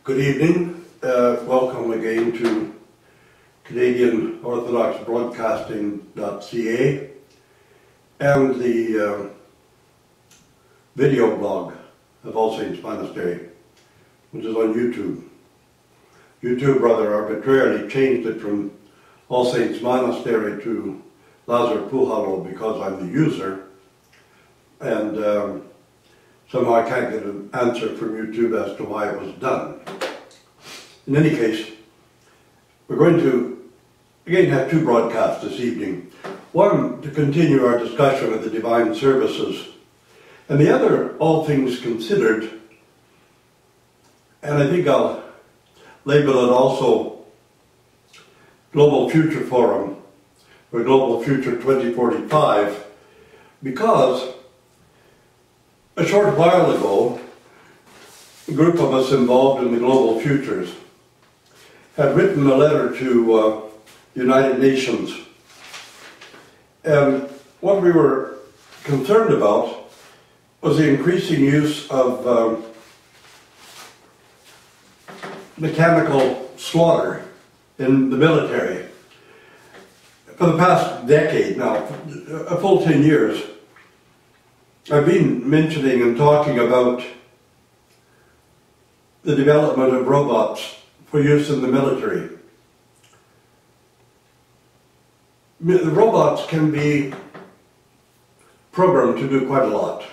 Good evening. Welcome again to Canadian Orthodox Broadcasting.ca and the video blog of All Saints Monastery, which is on YouTube. YouTube rather arbitrarily changed it from All Saints Monastery to Lazar Puhalo because I'm the user, and somehow I can't get an answer from YouTube as to why it was done. In any case, we're going to again have two broadcasts this evening. One to continue our discussion of the divine services, and the other, all things considered, and I think I'll label it also Global Future Forum, or Global Future 2045, because a short while ago, a group of us involved in the Global Futures had written a letter to the United Nations. And what we were concerned about was the increasing use of mechanical slaughter in the military. For the past decade now, a full 10 years, I've been mentioning and talking about the development of robots for use in the military. The robots can be programmed to do quite a lot.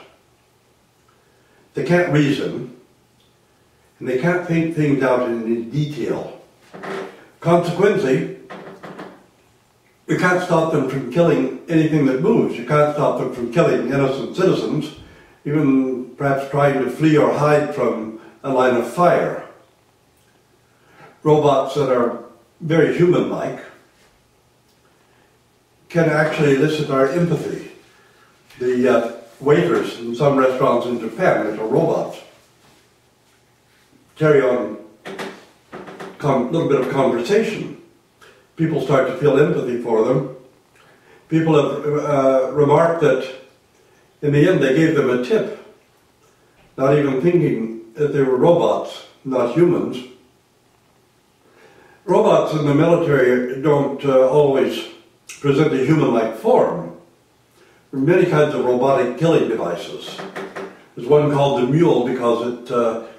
They can't reason, and they can't think things out in detail. Consequently, you can't stop them from killing anything that moves. You can't stop them from killing innocent citizens, even perhaps trying to flee or hide from a line of fire. Robots that are very human-like can actually elicit our empathy. The waiters in some restaurants in Japan, which are robots, carry on a little bit of conversation. People start to feel empathy for them. People have remarked that in the end they gave them a tip, not even thinking that they were robots, not humans. Robots in the military don't always present a human-like form. There are many kinds of robotic killing devices. There's one called the mule because it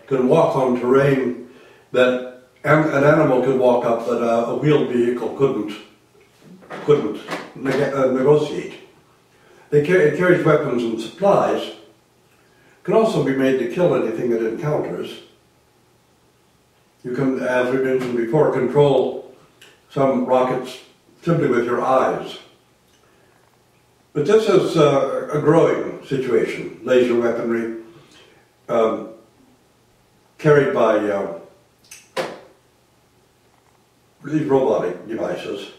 can walk on terrain that an animal could walk up that a wheeled vehicle couldn't negotiate. It carries weapons and supplies. It can also be made to kill anything it encounters. You can, as we mentioned before, control some rockets simply with your eyes. But this is a growing situation. Laser weaponry carried by these robotic devices.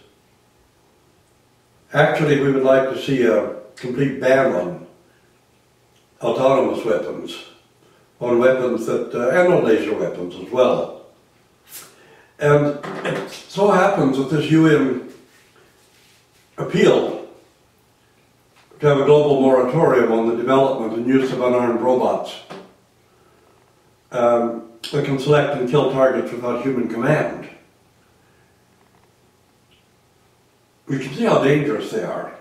Actually, we would like to see a complete ban on autonomous weapons, on weapons that, and on laser weapons as well. And it so happens that this UN appeal to have a global moratorium on the development and use of unarmed robots that can select and kill targets without human command. We can see how dangerous they are.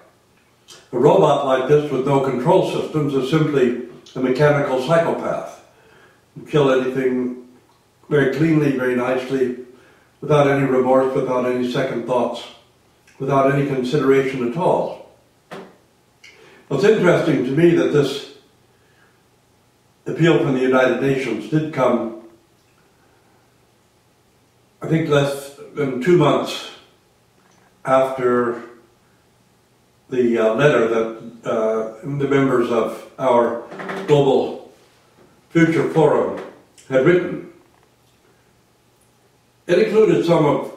A robot like this with no control systems is simply a mechanical psychopath. You kill anything very cleanly, very nicely, without any remorse, without any second thoughts, without any consideration at all. Well, it's interesting to me that this appeal from the United Nations did come, I think, less than 2 months after the letter that the members of our Global Future Forum had written. It included some of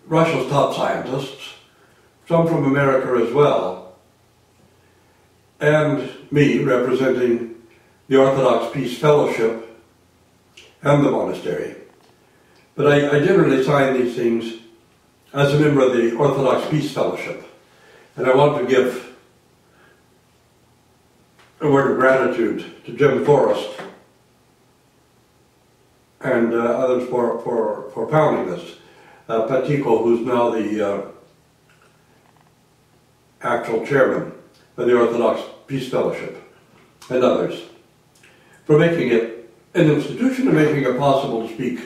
Russia's top scientists, some from America as well, and me representing the Orthodox Peace Fellowship and the monastery. But I generally sign these things as a member of the Orthodox Peace Fellowship, and I want to give a word of gratitude to Jim Forrest and others for founding this. Patico, who's now the actual chairman of the Orthodox Peace Fellowship, and others, for making it an institution and making it possible to speak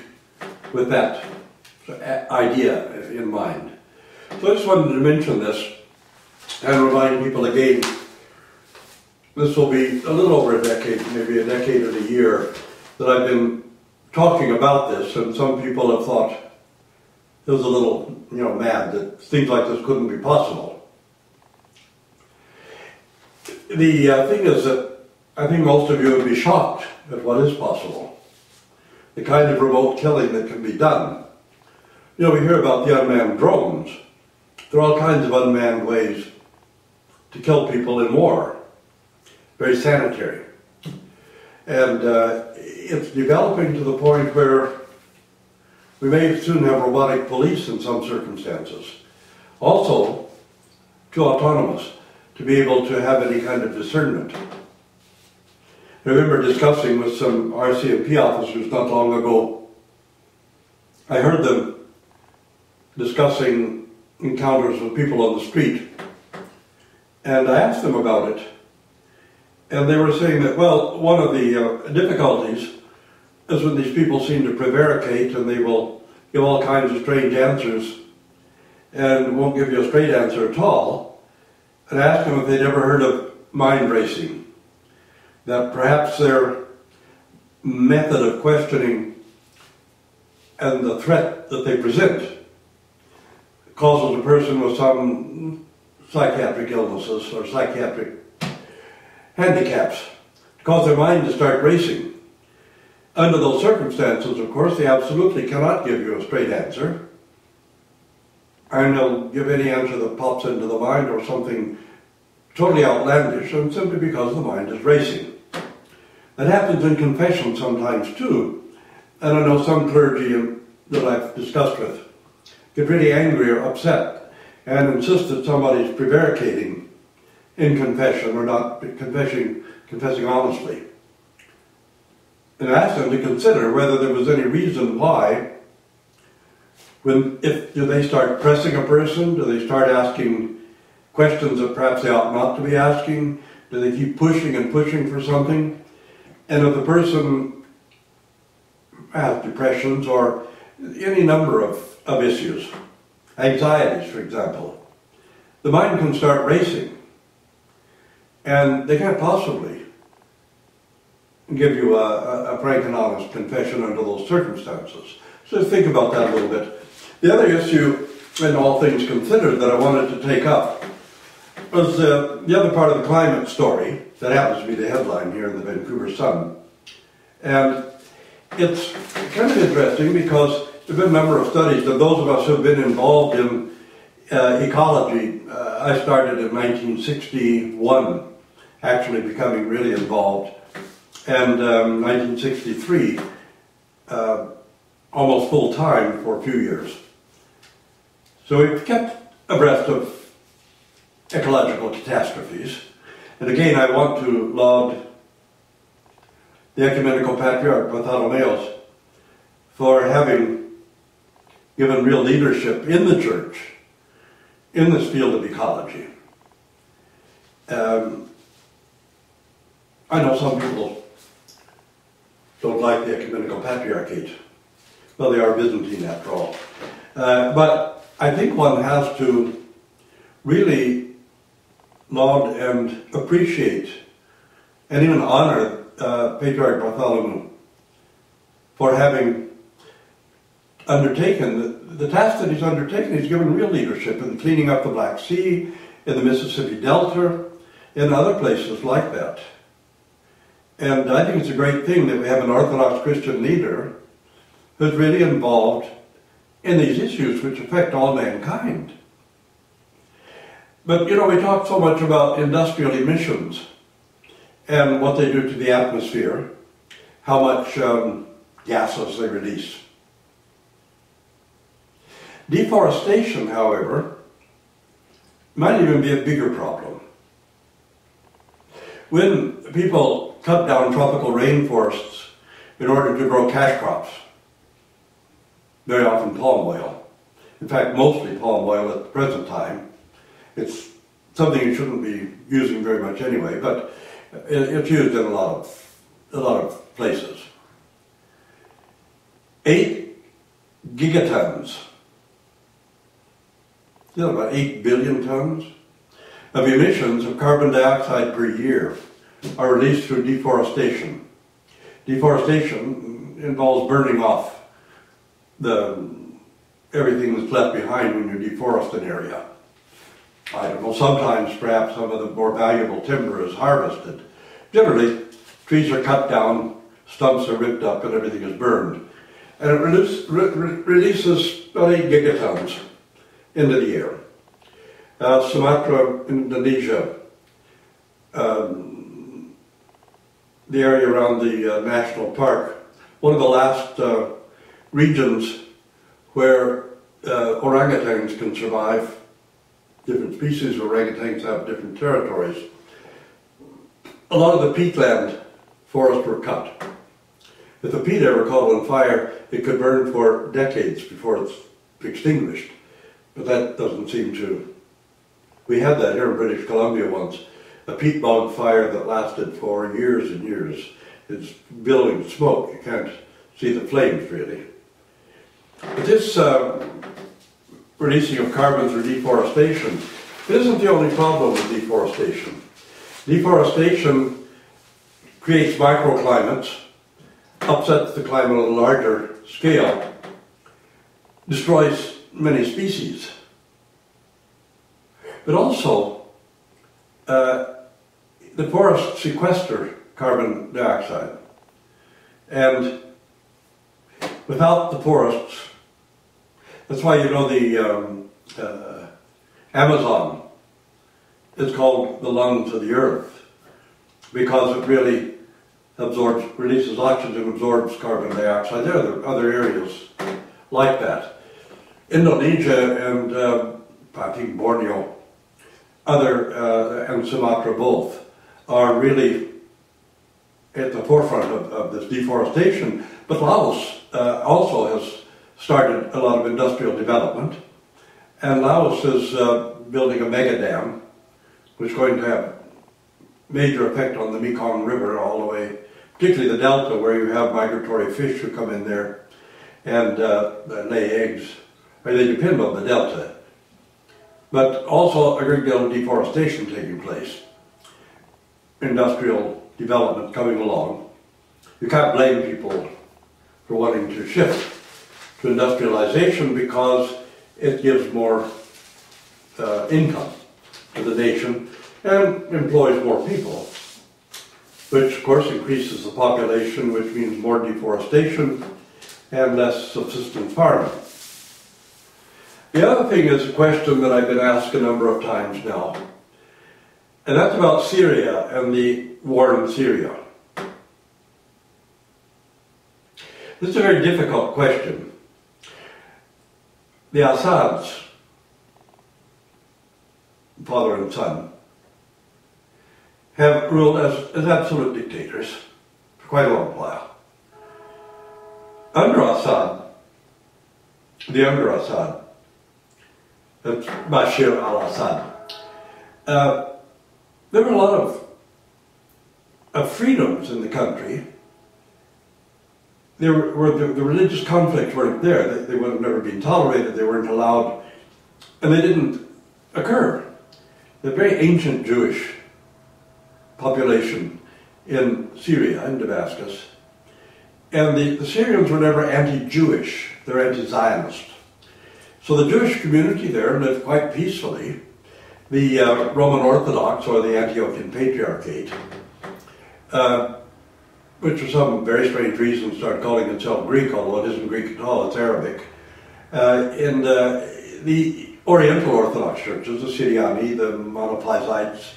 with that idea in mind. So I just wanted to mention this and remind people again, this will be a little over a decade, maybe a decade and a year, that I've been talking about this, and some people have thought it was a little, mad that things like this couldn't be possible. The thing is that I think most of you would be shocked at what is possible. The kind of remote killing that can be done. We hear about the unmanned drones. There are all kinds of unmanned ways to kill people in war. Very sanitary. And it's developing to the point where we may soon have robotic police in some circumstances. Also, too autonomous to be able to have any kind of discernment. I remember discussing with some RCMP officers not long ago. I heard them discussing encounters with people on the street, and I asked them about it, and they were saying that, well, one of the difficulties is when these people seem to prevaricate and they will give all kinds of strange answers and won't give you a straight answer at all. And I asked them if they'd ever heard of mind racing, that perhaps their method of questioning and the threat that they present causes a person with some psychiatric illnesses or psychiatric handicaps to cause their mind to start racing. Under those circumstances, of course, they absolutely cannot give you a straight answer. And they'll give any answer that pops into the mind or something totally outlandish, and simply because the mind is racing. That happens in confession sometimes too. And I know some clergy that I've discussed with get really angry or upset and insist that somebody's prevaricating in confession or not confessing honestly. And I asked them to consider whether there was any reason why, do they start pressing a person? Do they start asking questions that perhaps they ought not to be asking? Do they keep pushing and pushing for something? And if the person has depressions or any number of issues, anxieties, for example, the mind can start racing. And they can't possibly give you a frank and honest confession under those circumstances. So think about that a little bit. The other issue, in all things considered, that I wanted to take up was the other part of the climate story that happens to be the headline here in the Vancouver Sun. And it's kind of interesting because there have been a number of studies, and those of us who have been involved in ecology, I started in 1961, actually becoming really involved, and 1963, almost full-time for a few years. So we've kept abreast of ecological catastrophes. And again, I want to laud the Ecumenical Patriarch Bartholomeus for having given real leadership in the Church in this field of ecology. I know some people don't like the Ecumenical Patriarchate. Well, they are Byzantine after all. But I think one has to really laud and appreciate and even honor Patriarch Bartholomew for having undertaken the task that he's undertaken. He's given real leadership in cleaning up the Black Sea, in the Mississippi Delta, in other places like that. And I think it's a great thing that we have an Orthodox Christian leader who's really involved in these issues which affect all mankind. But we talk so much about industrial emissions and what they do to the atmosphere, how much gases they release. Deforestation, however, might even be a bigger problem. When people cut down tropical rainforests in order to grow cash crops, very often palm oil. In fact, mostly palm oil at the present time. It's something you shouldn't be using very much anyway, but it's used in a lot of places. 8 gigatons, about 8 billion tons of emissions of carbon dioxide per year are released through deforestation. Deforestation involves burning off everything that's left behind when you deforest an area. I don't know, sometimes perhaps some of the more valuable timber is harvested. Generally, trees are cut down, stumps are ripped up, and everything is burned. And it releases about 8 gigatons into the air. Sumatra, Indonesia, the area around the national park, one of the last regions where orangutans can survive. Different species of orangutans have different territories. A lot of the peatland forests were cut. If the peat ever caught on fire, it could burn for decades before it's extinguished. But that doesn't seem to. We had that here in British Columbia once, a peat bog fire that lasted for years and years. It's billowing smoke. You can't see the flames really. But this releasing of carbon through deforestation, it isn't the only problem with deforestation. Deforestation creates microclimates, upsets the climate on a larger scale, destroys many species. But also, the forests sequester carbon dioxide. And without the forests, that's why you know the Amazon is called the lungs of the earth, because it really releases oxygen, absorbs carbon dioxide. There are other areas like that. Indonesia and I think Borneo, and Sumatra both, are really at the forefront of this deforestation. But Laos also has started a lot of industrial development, and Laos is building a mega dam, which is going to have major effect on the Mekong River all the way, particularly the delta where you have migratory fish who come in there and lay eggs. They depend on the delta. But also a great deal of deforestation taking place. Industrial development coming along. You can't blame people for wanting to shift to industrialization because it gives more income to the nation and employs more people, which of course increases the population, which means more deforestation and less subsistence farming. The other thing is a question that I've been asked a number of times now, and that's about Syria and the war in Syria. This is a very difficult question. The Assads, father and son, have ruled as absolute dictators for quite a long while. Under Assad, the younger Assad, that's Bashir al-Assad, there were a lot of freedoms in the country. The religious conflicts weren't there. They would have never been tolerated. They weren't allowed, and they didn't occur. The very ancient Jewish population in Syria, in Damascus, and the Syrians were never anti-Jewish. They're anti-Zionist. So the Jewish community there lived quite peacefully. The Roman Orthodox, or the Antiochian Patriarchate, which for some very strange reason started calling itself Greek, although it isn't Greek at all, it's Arabic. And the Oriental Orthodox churches, the Syriani, the Monophysites,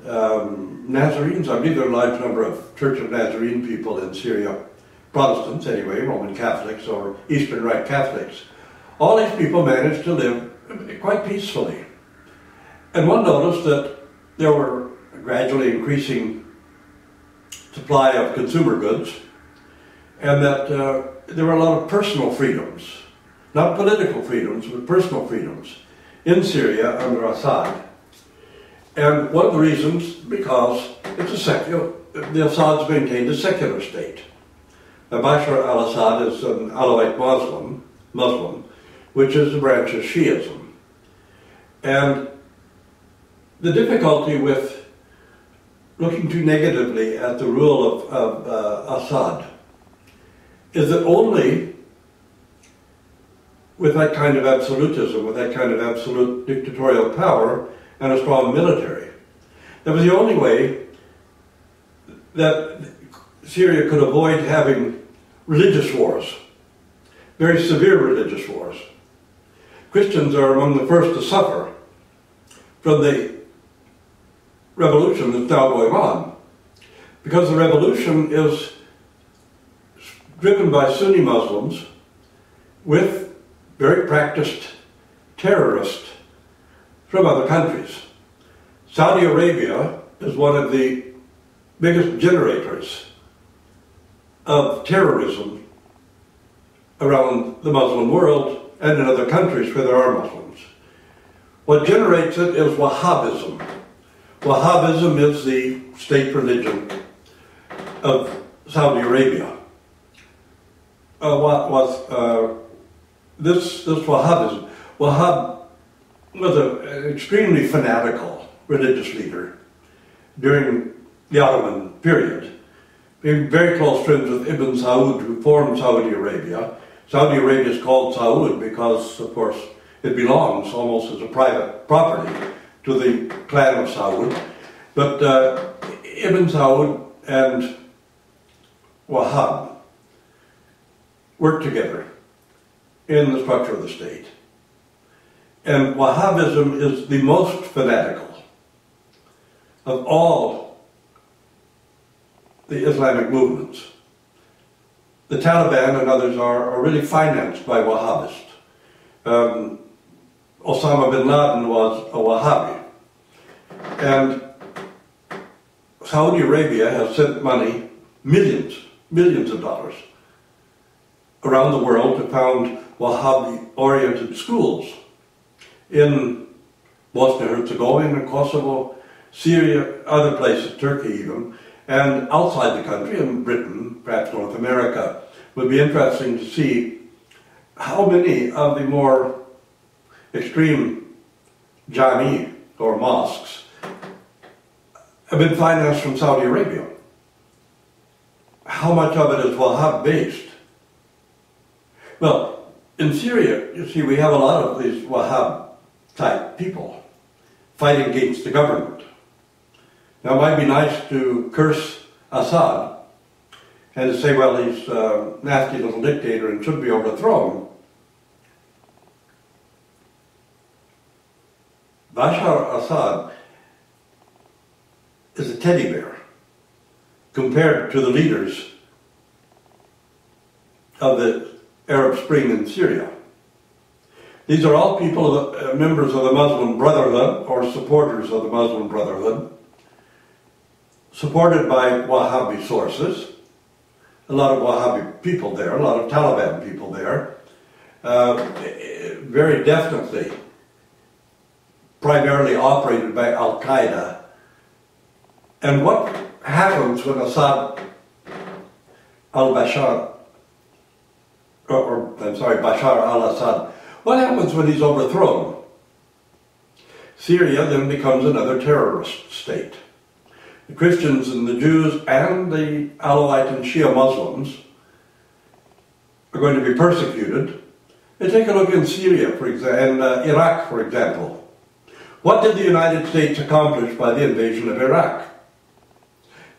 Nazarenes, I believe there are a large number of Church of Nazarene people in Syria, Protestants anyway, Roman Catholics or Eastern Rite Catholics. All these people managed to live quite peacefully. And one noticed that there were a gradually increasing supply of consumer goods, and that there were a lot of personal freedoms not political freedoms, but personal freedoms in Syria under Assad. And one of the reasons, because it's a secular, the Assad's maintained a secular state. Now, Bashar al-Assad is an Alawite Muslim, which is a branch of Shiism. And the difficulty with looking too negatively at the rule of Assad is that only with that kind of absolutism, with that kind of absolute dictatorial power and a strong military, that was the only way that Syria could avoid having religious wars, very severe religious wars. Christians are among the first to suffer from the revolution that's now going on, because the revolution is driven by Sunni Muslims with very practiced terrorists from other countries. Saudi Arabia is one of the biggest generators of terrorism around the Muslim world and in other countries where there are Muslims. What generates it is Wahhabism. Wahhabism is the state religion of Saudi Arabia. This Wahhabism? Wahhab was an extremely fanatical religious leader during the Ottoman period, being very close friends with Ibn Saud, who formed Saudi Arabia. Saudi Arabia is called Saud because, of course, it belongs almost as a private property to the clan of Saud. But Ibn Saud and Wahhab worked together in the structure of the state. And Wahhabism is the most fanatical of all the Islamic movements. The Taliban and others are really financed by Wahhabists. Osama bin Laden was a Wahhabi. And Saudi Arabia has sent money, millions of dollars, around the world to found Wahhabi-oriented schools in Bosnia-Herzegovina, Kosovo, Syria, other places, Turkey even, and outside the country, in Britain, perhaps North America. It would be interesting to see how many of the more extreme jami, or mosques, have been financed from Saudi Arabia. How much of it is Wahhab-based? Well, in Syria, you see, we have a lot of these Wahhab-type people fighting against the government. Now, it might be nice to curse Assad and to say, well, he's a nasty little dictator and should be overthrown. Bashar al-Assad is a teddy bear compared to the leaders of the Arab Spring in Syria. These are all people, members of the Muslim Brotherhood or supporters of the Muslim Brotherhood, supported by Wahhabi sources, a lot of Wahhabi people there, a lot of Taliban people there, very definitely primarily operated by Al-Qaeda. And what happens when Bashar al-Assad, what happens when he's overthrown? Syria then becomes another terrorist state. The Christians and the Jews and the Alawite and Shia Muslims are going to be persecuted. And take a look in Syria, for example, and Iraq, for example. What did the United States accomplish by the invasion of Iraq?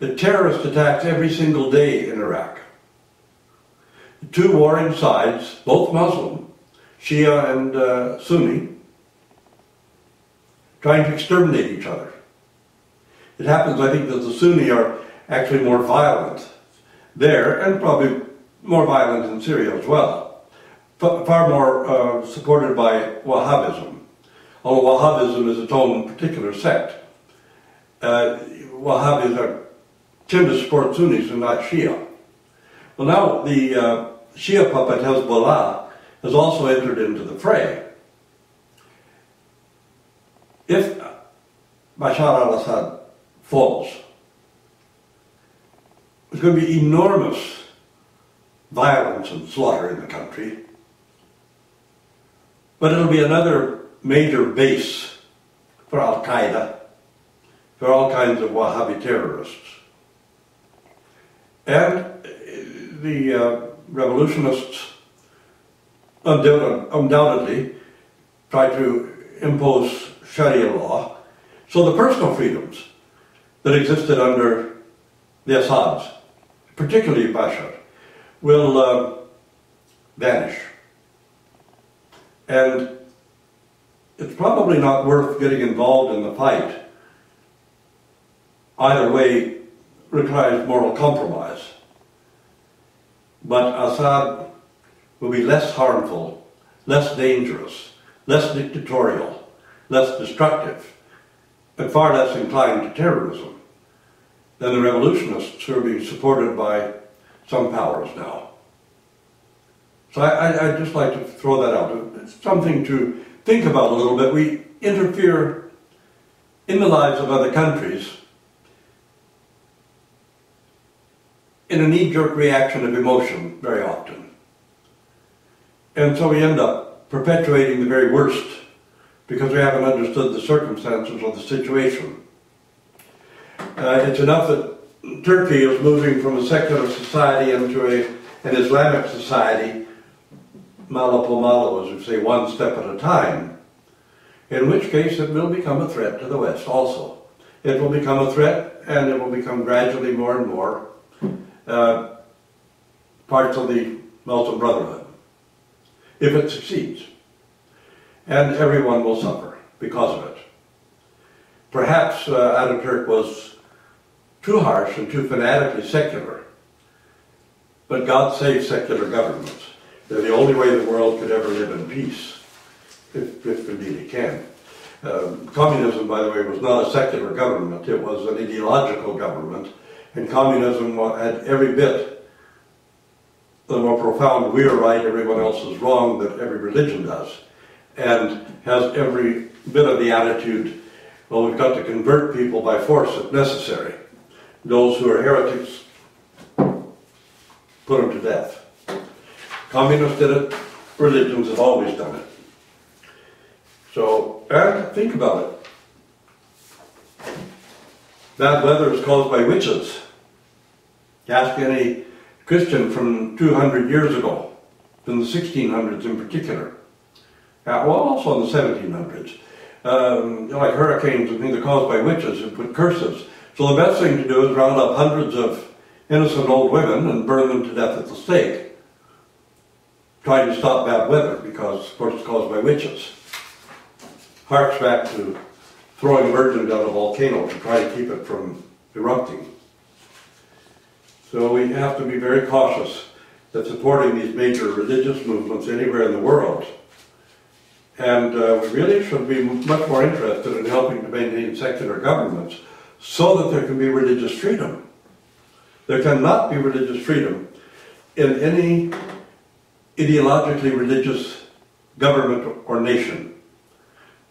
The terrorist attacks every single day in Iraq. The two warring sides, both Muslim, Shia and Sunni, trying to exterminate each other. It happens, I think, that the Sunni are actually more violent there, and probably more violent in Syria as well. Far more supported by Wahhabism. Although Wahhabism is its own particular sect. Wahhabis tend to support Sunnis and not Shia. Well, now the Shia puppet Hezbollah has also entered into the fray. If Bashar al-Assad falls, there's going to be enormous violence and slaughter in the country, but it'll be another major base for Al-Qaeda, for all kinds of Wahhabi terrorists. And the revolutionists undoubtedly try to impose Sharia law, so the personal freedoms that existed under the Assads, particularly Bashar, will vanish. And it's probably not worth getting involved in the fight. Either way requires moral compromise. But Assad will be less harmful, less dangerous, less dictatorial, less destructive, and far less inclined to terrorism than the revolutionists who are being supported by some powers now. So I'd just like to throw that out. It's something to think about a little bit. We interfere in the lives of other countries in a knee-jerk reaction of emotion very often. And so we end up perpetuating the very worst because we haven't understood the circumstances of the situation. It's enough that Turkey is moving from a secular society into an Islamic society, malo po malo, as we say, one step at a time, in which case it will become a threat to the West also. It will become a threat, and it will become gradually more and more parts of the Muslim Brotherhood, if it succeeds. And everyone will suffer because of it. Perhaps Ataturk was too harsh and too fanatically secular, but God save secular governments. They're the only way the world could ever live in peace, if indeed it can. Communism, by the way, was not a secular government. It was an ideological government, and communism had every bit the more profound "we're right, everyone else is wrong" that every religion does, and has every bit of the attitude, well, we've got to convert people by force if necessary. Those who are heretics, put them to death. Communists did it, religions have always done it. So, and think about it. Bad weather is caused by witches. Ask any Christian from 200 years ago, from the 1600s in particular. Well, also in the 1700s. Like hurricanes and things are caused by witches who put curses. So the best thing to do is round up hundreds of innocent old women and burn them to death at the stake, trying to stop bad weather, because of course it's caused by witches. Harks back to throwing virgins down a volcano to try to keep it from erupting. So we have to be very cautious that supporting these major religious movements anywhere in the world. And we really should be much more interested in helping to maintain secular governments so that there can be religious freedom. There cannot be religious freedom in any ideologically religious government or nation.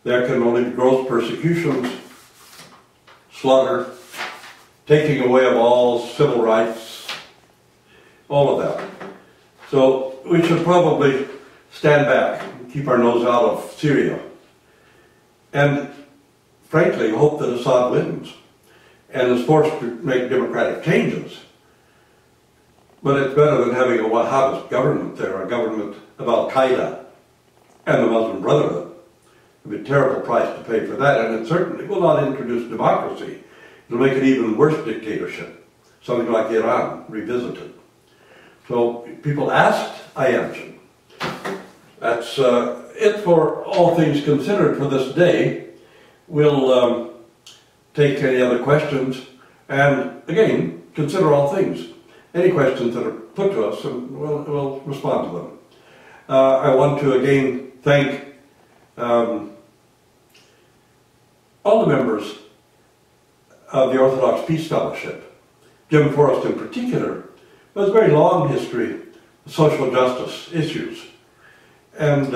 There can only be gross persecutions, slaughter, taking away of all civil rights, all of that. So we should probably stand back and keep our nose out of Syria and frankly hope that Assad wins and is forced to make democratic changes. But it's better than having a Wahhabist government there, a government of Al-Qaeda and the Muslim Brotherhood. It would be a terrible price to pay for that, and it certainly will not introduce democracy. It'll make it even worse dictatorship, something like Iran revisited. So people asked, I answered. That's it for all things considered for this day. We'll take any other questions, and again, consider all things. Any questions that are put to us, and we'll respond to them. I want to again thank all the members of the Orthodox Peace Fellowship. Jim Forrest in particular has a very long history of social justice issues. and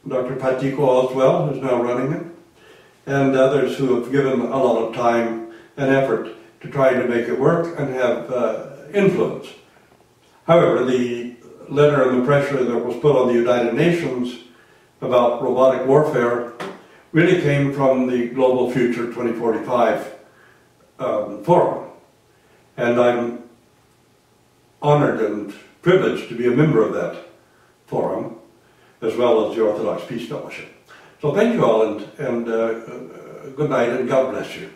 Dr. Patico as well, who's now running it, and others who have given a lot of time and effort to try to make it work and have influence. However, the letter and the pressure that was put on the United Nations about robotic warfare really came from the Global Future 2045 forum. And I'm honored and privileged to be a member of that forum, as well as the Orthodox Peace Fellowship. So thank you all, and good night, and God bless you.